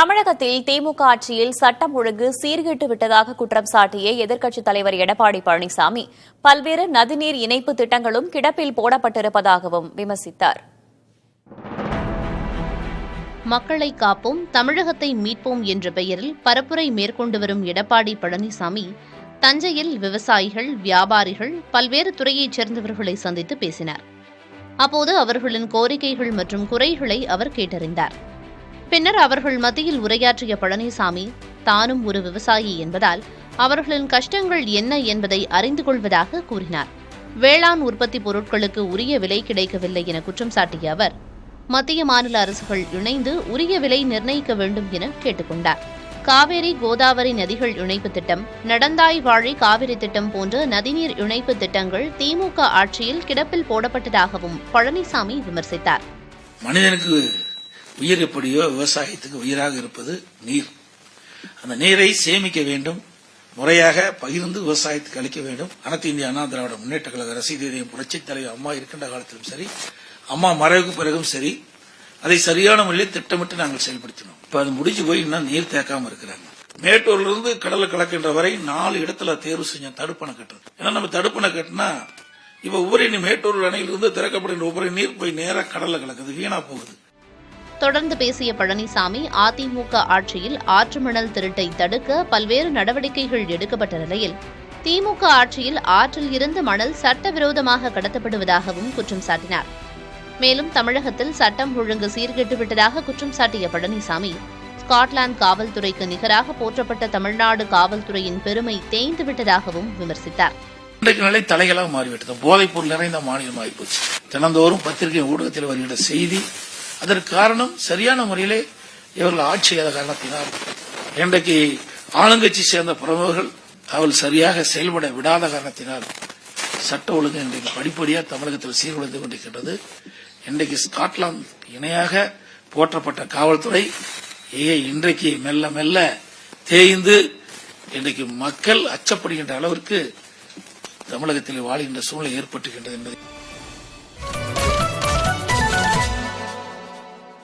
தமிழகத்தில் திமுக ஆட்சியில் சட்டம் ஒழுங்கு சீர்கெட்டு விட்டதாக குற்றம் சாட்டிய எதிர்க்கட்சித் தலைவர் எடப்பாடி பழனிசாமி பல்வேறு நதிநீர் இணைப்பு திட்டங்களும் கிடப்பில் போடப்பட்டிருப்பதாகவும் விமர்சித்தார். மக்களை காப்போம், தமிழகத்தை மீட்போம் என்ற பெயரில் பரப்புரை மேற்கொண்டு வரும் எடப்பாடி பழனிசாமி தஞ்சையில் விவசாயிகள், வியாபாரிகள், பல்வேறு துறையைச் சேர்ந்தவர்களை சந்தித்து பேசினார். அப்போது அவர்களின் கோரிக்கைகள் மற்றும் குறைகளை அவர் கேட்டறிந்தார். பின்னர் அவர்கள் மத்தியில் உரையாற்றிய பழனிசாமி தானும் ஒரு விவசாயி என்பதால் அவர்களின் கஷ்டங்கள் என்ன என்பதை அறிந்து கொள்வதாக கூறினார். வேளாண் உற்பத்தி பொருட்களுக்கு உரிய விலை கிடைக்கவில்லை என குற்றம் சாட்டிய அவர் மத்திய மாநில அரசுகள் இணைந்து உரிய விலை நிர்ணயிக்க வேண்டும் என கேட்டுக்கொண்டார். காவேரி கோதாவரி நதிகள் இணைப்பு திட்டம், நடந்தாய் வாழை காவிரி திட்டம் போன்ற நதிநீர் இணைப்பு திட்டங்கள் திமுக ஆட்சியில் கிடப்பில் போடப்பட்டதாகவும் பழனிசாமி விமர்சித்தார். மனிதனுக்கு உயிர் எப்படியோ விவசாயத்துக்கு உயிராக இருப்பது நீர். அந்த நீரை சேமிக்க வேண்டும், முறையாக பகிர்ந்து விவசாயத்துக்கு அளிக்க வேண்டும். அனைத்து இந்திய அண்ணா திராவிட முன்னேற்ற கழக அரசு புரட்சித் தலைவர் அம்மா இருக்கின்ற காலத்திலும் சரி, அம்மா மறைவுக்கு பிறகும் சரி, அதை சரியான முறையில் திட்டமிட்டு நாங்கள் செயல்படுத்தினோம். இப்ப அது முடிஞ்சு போய் இன்னும் நீர் தேக்காம இருக்கிறாங்க. மேட்டூர்ல இருந்து கடலை கலக்கின்ற வரை 4 இடத்துல தேர்வு செஞ்ச தடுப்பணை கட்டுறது. ஏன்னா நம்ம தடுப்பணை கட்டினா இப்ப உபரி மேட்டூர் அணையிலிருந்து திறக்கப்படுகின்ற உபரி நீர் போய் நேராக கடல்ல கலக்குது, வீணா போகுது. தொடர்ந்து பேசிய பழனிசாமி அதிமுக ஆட்சியில் ஆற்று மணல் திருட்டை தடுக்க பல்வேறு நடவடிக்கைகள் எடுக்கப்பட்ட நிலையில் திமுக ஆட்சியில் ஆற்றில் இருந்து மணல் சட்டவிரோதமாக கடத்தப்படுவதாகவும் குற்றம் சாட்டினார். மேலும் தமிழகத்தில் சட்டம் ஒழுங்கு சீர்கெட்டுவிட்டதாக குற்றம் சாட்டிய பழனிசாமி ஸ்காட்லாந்து காவல்துறைக்கு நிகராக போற்றப்பட்ட தமிழ்நாடு காவல்துறையின் பெருமை தேய்ந்துவிட்டதாகவும் விமர்சித்தார். இன்றைக்கு நிலை தலைகளாக மாறிவிட்டது. போதைப் பொருள் நிறைந்த மாநிலமாகிப்போச்சு. தினந்தோறும் பத்திரிகை ஊடகத்தில் வருகின்ற செய்தி அதற்கு காரணம் சரியான முறையிலே இவர்கள் ஆட்சி செய்யாத காரணத்தினால் இன்றைக்கு ஆளுங்கட்சி சேர்ந்த பிரமுகர்கள் அவள் சரியாக செயல்பட விடாத காரணத்தினால் சட்ட ஒழுங்கு இன்றைக்கு படிப்படியாக தமிழகத்தில் சீர்குலைந்து கொண்டிருக்கின்றது. இன்றைக்கு ஸ்காட்லாந்து இணையாக போற்றப்பட்ட காவல்துறை இன்றைக்கு மெல்ல மெல்ல தேய்ந்து இன்றைக்கு மக்கள் அச்சப்படுகின்ற அளவிற்கு தமிழகத்தில் வாழ்கின்ற சூழ்நிலை ஏற்பட்டுகின்றது என்பதை